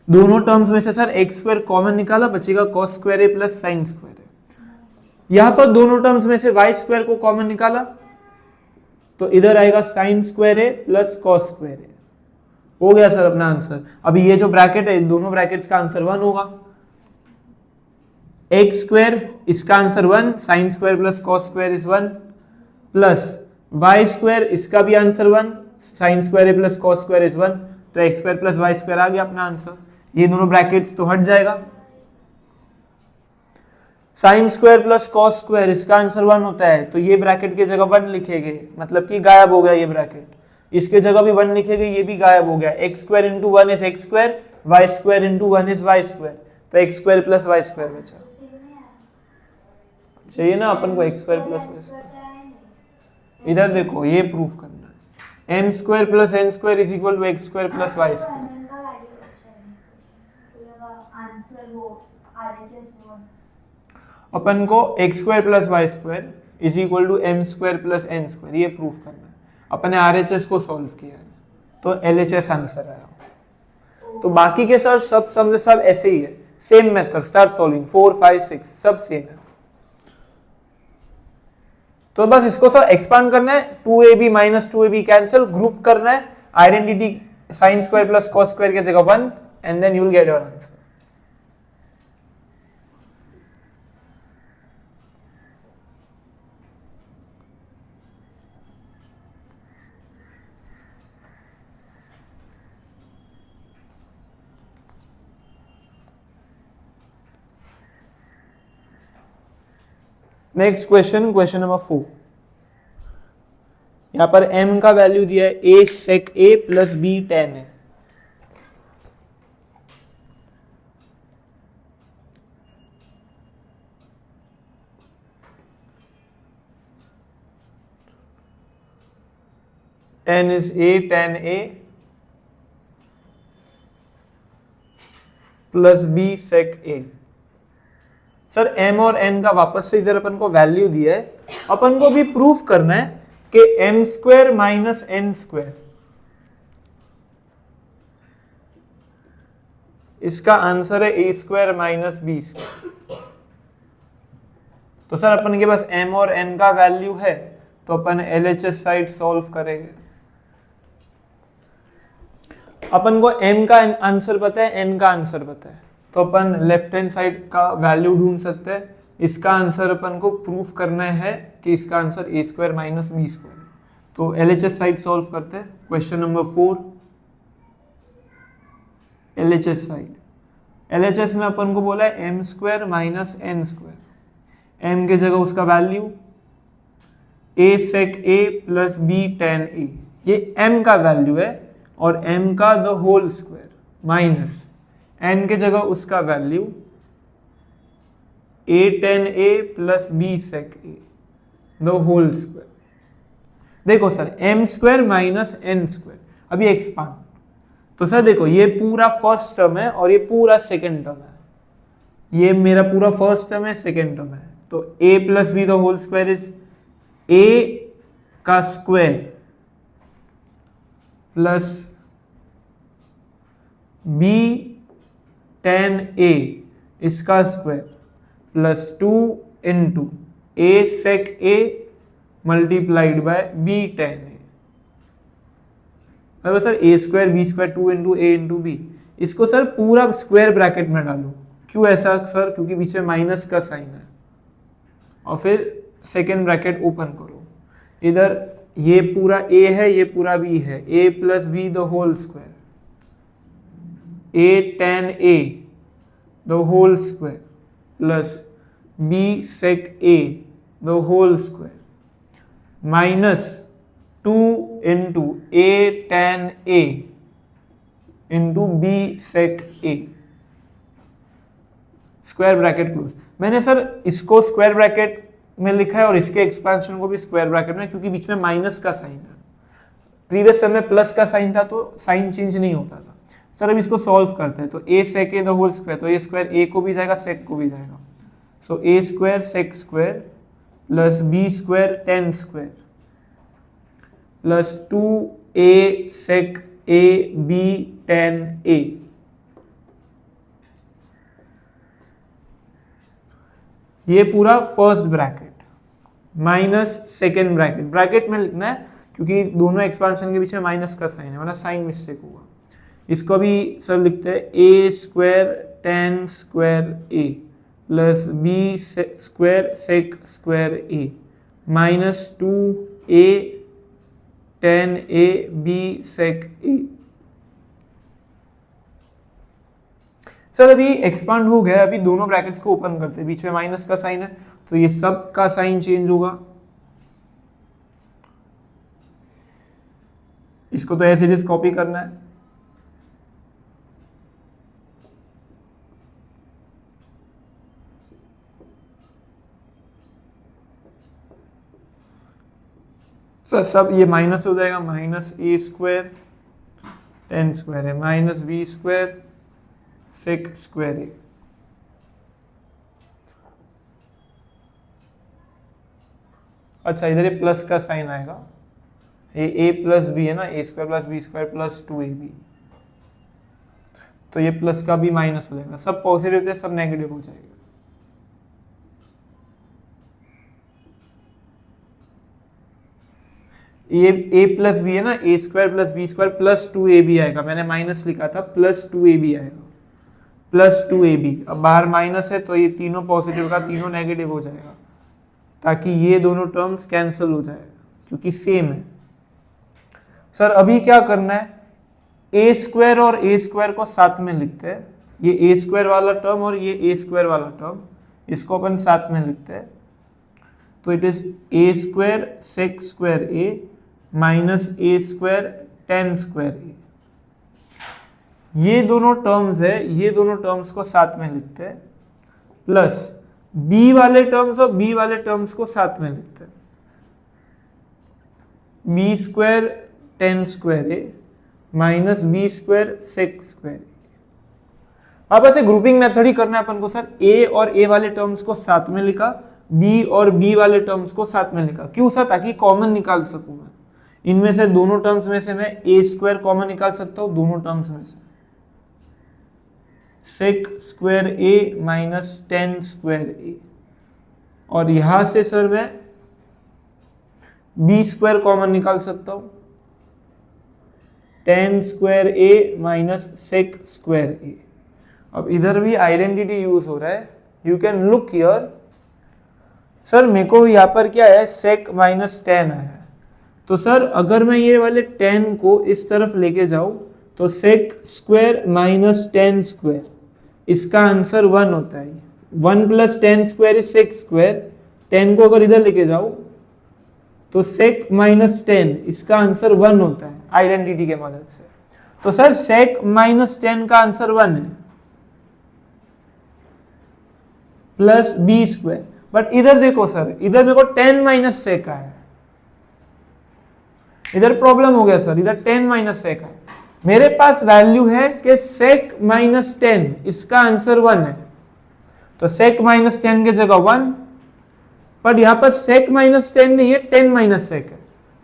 दोनों टर्म्स में से सर x स्क्वायर कॉमन निकाला, बचेगा कॉस स्क्वायर है प्लस साइन स्क्वायर है. यहां पर दोनों टर्म्स में से y स्क्वायर को कॉमन निकाला तो इधर आएगा साइन स्क्वायर है प्लस कॉस स्क्वायर है. हो गया सर अपना आंसर. अभी ये जो ब्रैकेट है, दोनों ब्रैकेट्स का आंसर 1 होगा. एक्स स्क्वायर इसका answer 1, sine square plus cos square is 1 plus Y square इसका भी answer 1, sine square plus cos square is 1, तो X square plus Y square आ गया अपना आंसर. ये दोनों ब्रैकेट्स तो हट जाएगा. Sine square plus cos square इसका आंसर 1 होता है, तो ये ब्रैकेट की जगह 1 लिखेंगे, मतलब कि गायब हो गया ये ब्रैकेट. इसके जगह भी 1 लिखेंगे, ये भी गायब हो गया. X square into 1 is X square, Y square into 1 is Y square, तो X square plus Y square बचा. चाहिए ना अपन को X square plus Y square. इधर देखो, ये प्रूफ करना है, M square plus N square is equal to X square plus Y square. अपन को X square plus Y square is equal to M square plus N square, ये प्रूफ करना है. अपन ने आरएचएस को सॉल्व किया है तो एलएचएस आंसर आया. तो बाकी के सर सब ऐसे ही है, सेम मेथड, स्टार्ट सॉल्विंग 4 5 6 सब सेम है. तो बस इसको सर एक्सपांड करना है, 2ab minus 2ab cancel, group करना है, identity sine square plus cos square की जगह 1 and then you will get your answer. Next question, question number 4. यहां पर m का वैल्यू दिया है a sec a plus b tan है. 10 is a, 10a plus b sec a। Sir m और n का वापस से इधर अपन को वैल्यू दिया है, अपन को भी प्रूफ करना है कि m square minus n square, इसका आंसर है a square minus b square. तो सर अपन के पास m और n का वैल्यू है, तो अपन LHS साइड सॉल्व करेंगे। अपन को m का आंसर पता है, n का आंसर पता है, तो अपन लेफ्ट हैंड साइड का वैल्यू ढूंढ सकते हैं। इसका आंसर अपन को प्रूफ करना है कि इसका answer a square minus b square है। तो LHS साइड सॉल्व करते हैं। Question number 4, LHS side. LHS में अपन को बोला है m square minus n square, m के जगह उसका value a sec a plus b tan a, ये m का वैल्यू है, और m का the whole square minus n के जगह उसका value a tan a plus b sec a the whole square. देखो sir m square minus n square, अभी एक्सपांड, तो सर देखो ये पूरा फर्स्ट टर्म है और ये पूरा सेकेंड टर्म है, ये मेरा पूरा फर्स्ट टर्म है, सेकेंड टर्म है, तो a plus b the whole square is a का square plus b tan a इसका square plus 2 into a sec a multiplied by b tan a। अब sir a square b square 2 into a into b, इसको सर पूरा स्क्वायर ब्रैकेट में डालो। क्यों ऐसा सर? क्योंकि बीच में माइनस का साइन है, और फिर सेकेंड ब्रैकेट ओपन करो, इधर ये पूरा a है, ये पूरा b है, a plus b the whole square, a tan a the whole square plus b sec a the whole square minus 2 into a tan a into b sec a, square bracket close. मैंने सर इसको स्क्वायर ब्रैकेट में लिखा है और इसके एक्सपेंशन को भी स्क्वायर ब्रैकेट में, क्योंकि बीच में माइनस का साइन है। प्रीवियस सर में प्लस का साइन था तो साइन चेंज नहीं होता था। सर अब इसको सॉल्व करते हैं, तो a sec a the whole square, तो a स्क्वायर a को भी जाएगा, sec को भी जाएगा, so a square sec square plus b square tan square plus 2a sec a b tan a। ये पूरा first bracket minus second bracket, bracket में लिखना है क्योंकि दोनों एक्सपांशन के बीच में माइनस का साइन है, वरना साइन मिस्टेक होगा। इसको भी सर लिखते हैं a square tan square a plus b square sec square a minus 2a tan a b sec a। Sir अभी एक्सपांड हो गया, अभी दोनों ब्रैकेट्स को ओपन करते हैं, बीच में माइनस का साइन है, तो ये सब का साइन चेंज होगा। इसको तो ऐसे जैसे कॉपी करना है, सर सब ये माइनस हो जाएगा, minus a square tan square है minus b square sec square है। अच्छा इधर ये प्लस का साइन आएगा, ये a प्लस बी है ना, a square plus B square plus 2ab, तो ये प्लस का भी माइनस हो जाएगा, सब पॉजिटिव थे सब नेगेटिव हो जाएगा। ये a प्लस बी है ना, a square plus B square plus 2ab आएगा, मैंने माइनस लिखा था, प्लस 2ab आएगा, प्लस 2ab। अब बाहर माइनस है तो ये तीनों पॉजिटिव का तीनों नेगेटिव हो जाएगा, ताकि ये दोनों टर्म्स कैंसिल हो जाएगा क्योंकि सेम है। सर अभी क्या करना है, a स्क्वायर और a स्क्वायर को साथ में लिखते हैं, ये a स्क्वायर वाला टर्म और ये a स्क्वायर वाला टर्म, इसको अपन साथ में लिखते हैं, तो it is a square sec square a minus a square tan square a। ये दोनों टर्म्स है, ये दोनों टर्म्स को साथ में लिखते हैं, प्लस b वाले टर्म्स और b वाले टर्म्स को साथ में लिखते हैं, b square 10 square A minus B square sec square A. अब ऐसे ग्रुपिंग मेथड ही करना है अपन को सर। ए और ए वाले टर्म्स को साथ में लिखा, बी और बी वाले टर्म्स को साथ में लिखा। क्यों सर? ताकि कॉमन निकाल सकूं मैं। इनमें से दोनों टर्म्स में से मैं ए स्क्वायर कॉमन निकाल सकता हूं, दोनों टर्म्स में से सेक स्क्वायर ए माइनस 10 स्क्वायर ए, और यहां से सर मैं बी स्क्वायर कॉमन निकाल सकता हूं, 10 square A minus sec square A. अब इधर भी आइडेंटिटी यूज हो रहा है। You can look here sir, मेरे को यहाँ पर क्या है, सेक माइनस 10 है। तो सर अगर मैं ये वाले 10 को इस तरफ लेके जाऊं तो सेक स्क्वायर माइनस 10 स्क्वायर, इसका आंसर 1 होता है। 1 plus 10 square is sec square. 10 को अगर इधर लेके जाऊं तो सेक माइनस 10, इसका आंसर 1 होता है आइडेंटिटी के मदद से। तो सर सेक माइनस 10 का आंसर 1 है प्लस बी स्क्वायर। बट इधर देखो सर, इधर मेरे को 10 माइनस सेक है, इधर प्रॉब्लम हो गया सर। इधर 10 माइनस सेक है, मेरे पास वैल्यू है कि सेक माइनस 10, इसका आंसर 1 है। तो सेक माइनस 10 की जगह 1, पर यहां पर सेक माइनस 10 नहीं है, 10 माइनस सेक है।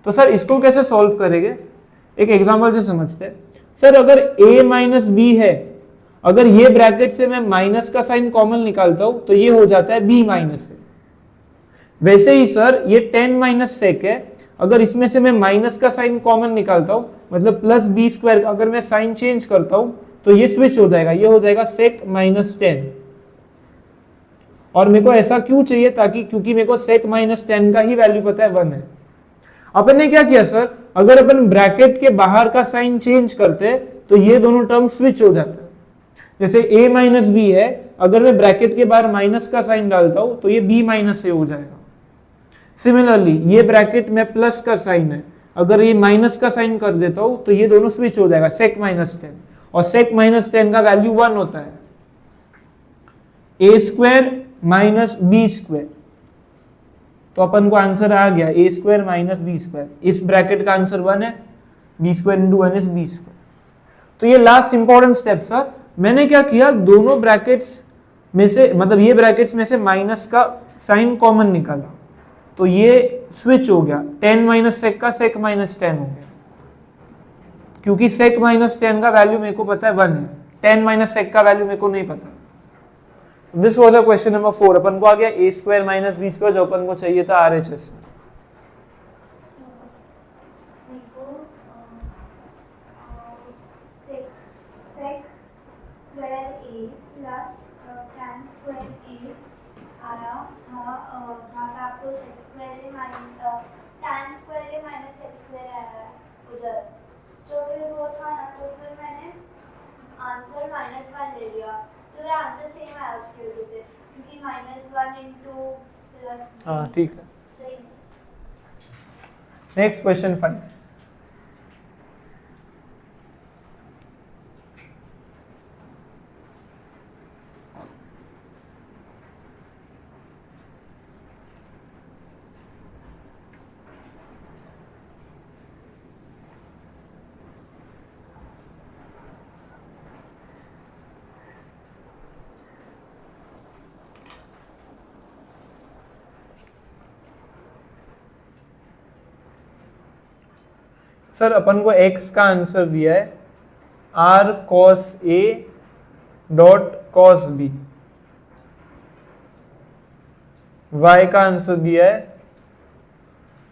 तो सर इसको कैसे सॉल्व करेंगे? एक एग्जांपल से समझते हैं। सर अगर a माइनस बी है, अगर ये ब्रैकेट से मैं माइनस का साइन कॉमन निकालता हूं तो ये हो जाता है b माइनस है। वैसे ही सर ये 10 माइनस सेक है, अगर इसमें से मैं माइनस का साइन कॉमन निकालता हूं, मतलब प्लस बी स्क्वायर का अगर मैं साइन चेंज करता हूं तो ये स्विच हो जाएगा, ये हो जाएगा सेक माइनस 10। और मेरे को ऐसा क्यों चाहिए? ताकि क्योंकि मेरे को सेक माइनस 10 का ही वैल्यू पता है 1 है। अपन ने क्या किया सर, अगर अपन ब्रैकेट के बाहर का साइन चेंज करते तो ये दोनों टर्म स्विच हो जाते। जैसे a माइनस बी है, अगर मैं ब्रैकेट के बाहर माइनस का साइन डालता हूं तो ये b माइनस ए हो जाएगा। सिमिलरली ये ब्रैकेट में प्लस का साइन है, अगर ये माइनस का साइन कर देता हूं तो ये दोनों स्विच हो जाएगा, सेक माइनस 10। और सेक माइनस 10 का वैल्यू 1 होता है, A square minus B square. तो अपन को आंसर आ गया A square minus B square. इस ब्रैकेट का आंसर 1 है, B square into 1 is B square. तो ये लास्ट इंपॉर्टेंट स्टेप सर, मैंने क्या किया, दोनों ब्रैकेट्स में से, मतलब ये ब्रैकेट्स में से माइनस का साइन कॉमन निकाला, तो ये स्विच हो गया, 10 माइनस सेक का सेक माइनस 10 हो गया, क्योंकि सेक माइनस 10 का वैल्यू मेरे को पता है 1 है, 10 माइनस सेक का वैल्यू मेरे को नहीं पता। This was the question number 4। अपन को आ गया A square minus B square, जो अपन को चाहिए था आरएचएस में। उधर तो फिर वो था ना, तो फिर मैंने आंसर -1 ले लिया, तो मेरा आंसर सेम आया उसकी वजह से, क्योंकि -1 इंटू प्लस। हाँ ठीक है। सही। Next question 5। सर अपन को x का आंसर दिया है r cos a dot cos b, y का आंसर दिया है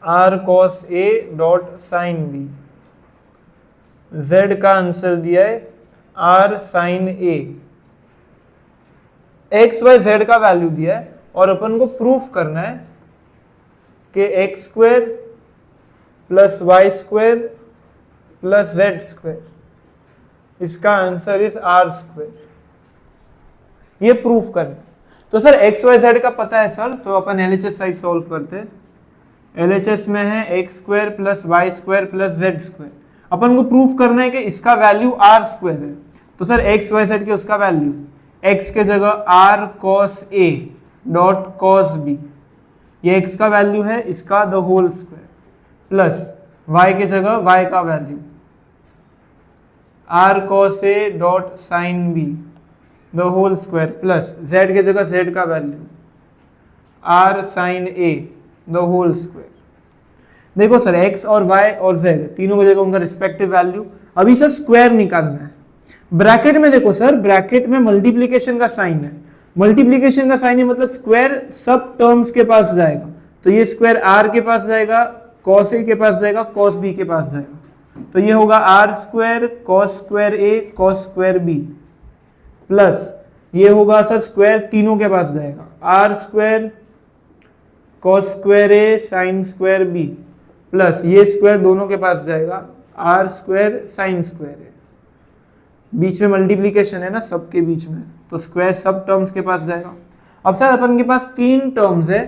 r cos a dot sin b, z का आंसर दिया है r sin a। x y z का वैल्यू दिया है और अपन को प्रूफ करना है कि x square plus Y square plus Z square, इसका आंसर इज आर स्क्वायर। ये प्रूफ करना। तो सर एक्स वाई जेड का पता है सर, तो अपन एलएचएस साइड सॉल्व करते हैं। एलएचएस में है X square plus Y square plus Z square. अपन को प्रूफ करना है कि इसका वैल्यू आर स्क्वायर है। तो सर एक्स वाई जेड के उसका वैल्यू, एक्स के जगह आर कॉस ए डॉट कॉस बी, ये एक्स का वैल्यू है, इसका the whole square, plus y के जगह y का value r cos a dot sine b the whole square plus z के जगह z का value r sine a the whole square. देखो सर x और y और z तीनों की जगह उनका रिस्पेक्टिव वैल्यू। अभी सर स्क्वायर निकालना है। ब्रैकेट में देखो सर, ब्रैकेट में मल्टीप्लीकेशन का साइन है। मल्टीप्लीकेशन का साइन है मतलब स्क्वायर सब टर्म्स के पास जाएगा। तो ये स्क्वायर r के पास जाएगा, cos a के पास जाएगा, cos b के पास जाएगा। तो ये होगा r square cos square a cos square b plus ये होगा सर स्क्वायर तीनों के पास जाएगा, r square cos square a sin square b plus ये स्क्वायर दोनों के पास जाएगा, r square sin square a। बीच में मल्टीप्लीकेशन है ना सबके बीच में, तो स्क्वायर सब टर्म्स के पास जाएगा। अब सर अपन के पास तीन टर्म्स है,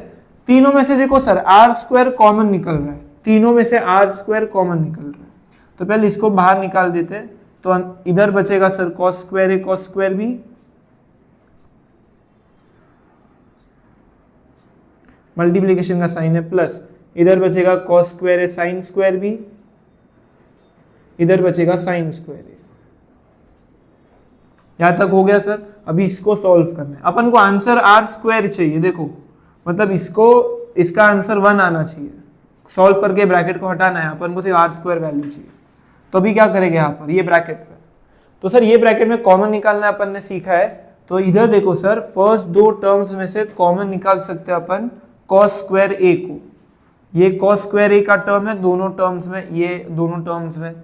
तीनों में से देखो सर आर स्क्वायर कॉमन निकल रहा है, तीनों में से आर स्क्वायर कॉमन निकल रहा है। तो पहले इसको बाहर निकाल देते हैं, तो इधर बचेगा सर कॉस स्क्वायर ए कॉस स्क्वायर बी, मल्टीप्लीकेशन का साइन है, प्लस इधर बचेगा कॉस स्क्वायर ए साइन स्क्वायर बी, इधर बचेगा साइन स्क्वायर ए। यहां तक हो गया सर। अभी इसको सॉल्व करना है अपन को, आंसर आर स्क्वायर चाहिए। देखो मतलब इसका आंसर 1 आना चाहिए। सॉल्व करके ब्रैकेट को हटाना है, अपन को सिर्फ आर स्क्वायर वैल्यू चाहिए। तो अभी क्या करेंगे यहाँ पर, ये ब्रैकेट पे, तो सर ये ब्रैकेट में कॉमन निकालना अपन ने सीखा है। तो इधर देखो सर, फर्स्ट दो टर्म्स में से कॉमन निकाल सकते हैं अपन कॉस स्क्वायर ए को। ये कॉस स्क्वायर ए का टर्म है दोनों टर्म्स में, ये दोनों टर्म्स में,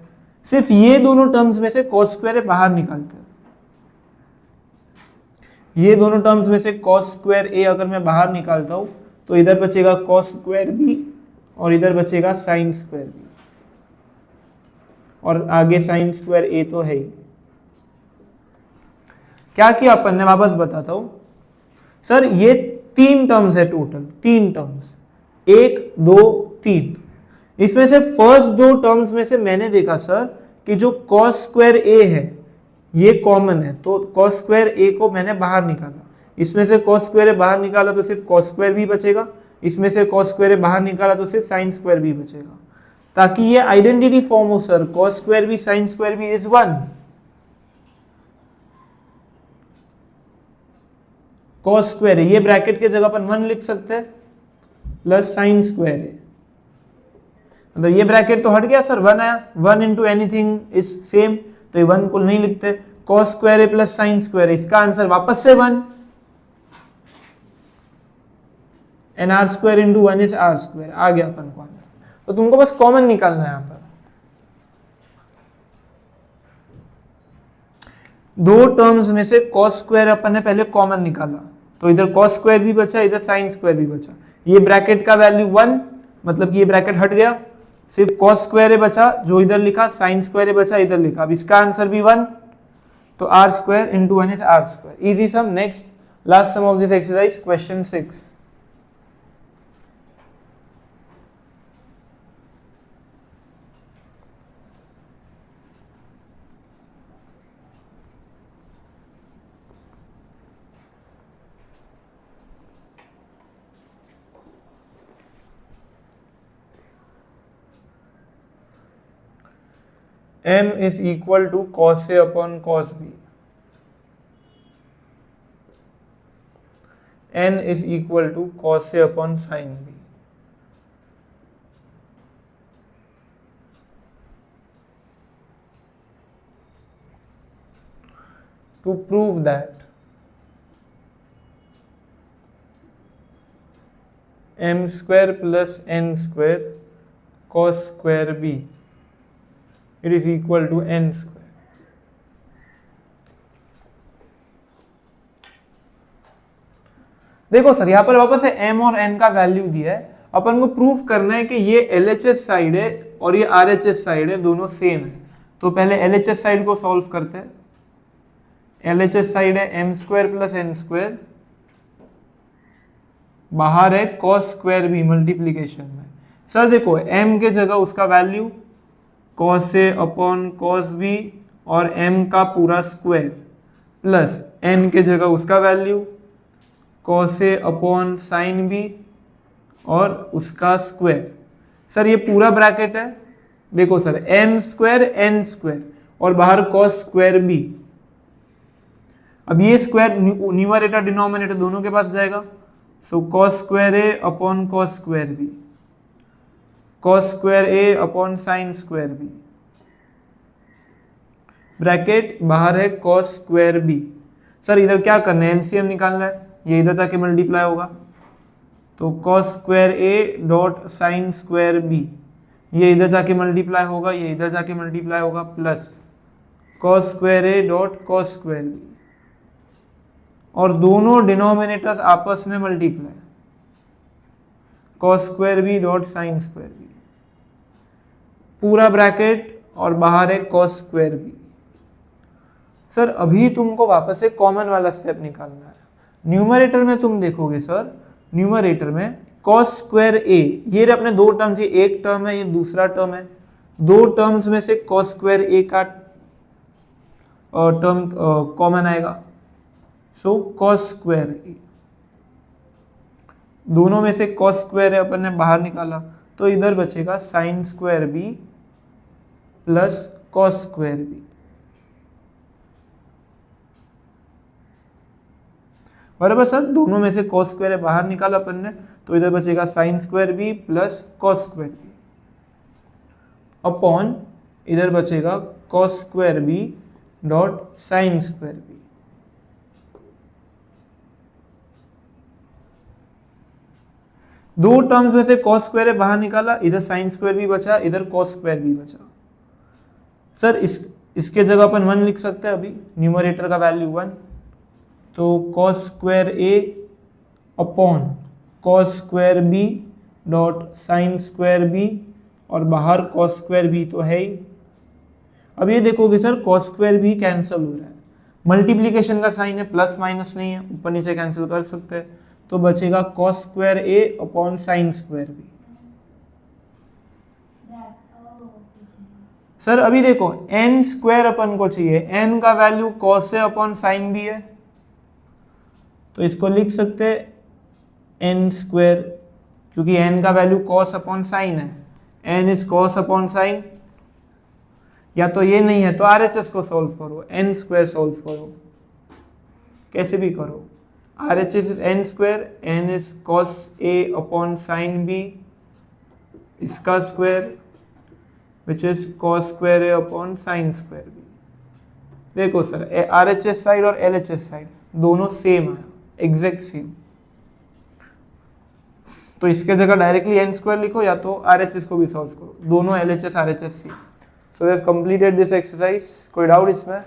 सिर्फ ये दोनों टर्म्स में से कॉस स्क्वायर ए बाहर निकालते हैं। ये दोनों टर्म्स में से cos स्क्वायर a अगर मैं बाहर निकालता हूं तो इधर बचेगा cos स्क्वायर b और इधर बचेगा sin स्क्वायर b, और आगे sin स्क्वायर a तो है ही। क्या किया अपन ने, वापस बताता हूं सर। ये तीन टर्म्स है टोटल, तीन टर्म्स, 1 2 3। इसमें से फर्स्ट दो टर्म्स में से मैंने देखा सर कि जो cos स्क्वायर a है ये कॉमन है, तो cos स्क्वायर a को मैंने बाहर निकाला। इसमें से cos स्क्वायर a बाहर निकाला तो सिर्फ cos स्क्वायर b बचेगा, इसमें से cos स्क्वायर a बाहर निकाला तो सिर्फ sin स्क्वायर b बचेगा, ताकि ये आइडेंटिटी फॉर्म हो sir. cos square b sin square b is 1। cos square a, ये ब्रैकेट के जगह अपन 1 लिख सकते हैं, प्लस sin स्क्वायर a, मतलब ये ब्रैकेट तो हट गया सर, 1 आया। 1 इंटू एनीथिंग इज सेम, तो ये 1 को नहीं लिखते। cos square A plus sine square A, इसका आंसर वापस से 1, N R square into 1 is are square. आ गया अपन को आंसर। तो तुमको बस कॉमन निकालना है। यहाँ पर दो टर्म्स में से cos स्क्वायर अपन ने पहले कॉमन निकाला, तो इधर cos स्क्वायर भी बचा, इधर साइन स्क्वायर भी बचा। ये ब्रैकेट का वैल्यू 1, मतलब कि ये ब्रैकेट हट गया, सिर्फ cos स्क्वायर ए बचा, जो इधर लिखा, साइन स्क्वायर ए बचा, इधर लिखा। अब इसका आंसर भी 1, तो r square into 1 is are square. Easy sum. Next last sum of this exercise, question 6। m is equal to cos a upon cos b, n is equal to cos a upon sin b। To prove that m square plus n square cos square b it is equal to n square। देखो सर यहाँ पर वापस से m और n का वैल्यू दिया है, अपन को प्रूफ करना है कि ये LHS साइड है और ये RHS साइड है, दोनों सेम है। तो पहले LHS साइड को सॉल्व करते हैं। LHS साइड है m square plus n square, बाहर है cos स्क्वायर b मल्टीप्लीकेशन में। सर देखो m के जगह उसका value cos a upon cos b और m का पूरा स्क्वायर, प्लस n के जगह उसका value cos a upon sine b और उसका स्क्वायर। सर ये पूरा ब्रैकेट है, देखो sir m square n square और बाहर cos स्क्वायर b। अब ये स्क्वायर न्यूमरेटर डिनोमिनेटर दोनों के पास जाएगा, सो cos square a upon cos square b, cos square a upon sin square b, bracket बाहर है cos स्क्वायर b। सर इधर क्या करना है, एलसीएम निकालना है, ये इधर जाके मल्टीप्लाई होगा, तो cos square a dot sine square b, ये इधर जाके मल्टीप्लाई होगा, ये इधर जाके मल्टीप्लाई होगा, plus cos square a dot cos square b, और दोनों डिनोमिनेटर्स आपस में multiply, cos square b dot sine square b, पूरा ब्रैकेट और बाहर है cos स्क्वायर b। सर अभी तुमको वापस से कॉमन वाला स्टेप निकालना है। न्यूमरेटर में तुम देखोगे सर, न्यूमरेटर में cos स्क्वायर a, ये अपने दो टर्म्स, ये एक टर्म है, ये दूसरा टर्म है, दो टर्म्स में से cos स्क्वायर a का टर्म कॉमन आएगा, सो cos स्क्वायर a, दोनों में से cos स्क्वायर a अपन ने बाहर निकाला, तो इधर बचेगा sine square b plus cos square b। बराबर सर, दोनों में से cos स्क्वायर बाहर निकाला अपन ने, तो इधर बचेगा sine square b plus cos square b upon इधर बचेगा cos square b dot sine square b। दो टर्म्स में से cos स्क्वायर बाहर निकाला, इधर साइन स्क्वायर b बचा, इधर cos स्क्वायर b बचा। सर इसके जगह अपन 1 लिख सकते हैं, अभी न्यूमरेटर का वैल्यू 1, तो cos square a upon cos square b dot sine square b, और बाहर cos स्क्वायर b तो है ही। अब ये देखोगे sir cos square b cancel हो रहा है, मल्टीप्लीकेशन का साइन है, प्लस माइनस नहीं है, ऊपर नीचे कैंसिल कर सकते हैं, तो बचेगा cos square a upon sine square b। Sir अभी देखो n स्क्वायर अपन को चाहिए, n का value cos a upon sine b है, तो इसको लिख सकते हैं n स्क्वायर, क्योंकि n का वैल्यू cos अपॉन साइन है, n is cos upon sine, या तो ये नहीं है तो RHS को सॉल्व करो, n स्क्वायर सॉल्व करो, कैसे भी करो, RHS is n square, n is cos a upon sine b, इसका square which is cos square a upon sine square b। देखो सर RHS साइड और LHS साइड दोनों सेम है, एग्जैक्ट सेम, तो इसके जगह डायरेक्टली n स्क्वायर लिखो, या तो RHS को भी सॉल्व करो, दोनों LHS RHS same. So we have completed this exercise. कोई डाउट इसमें?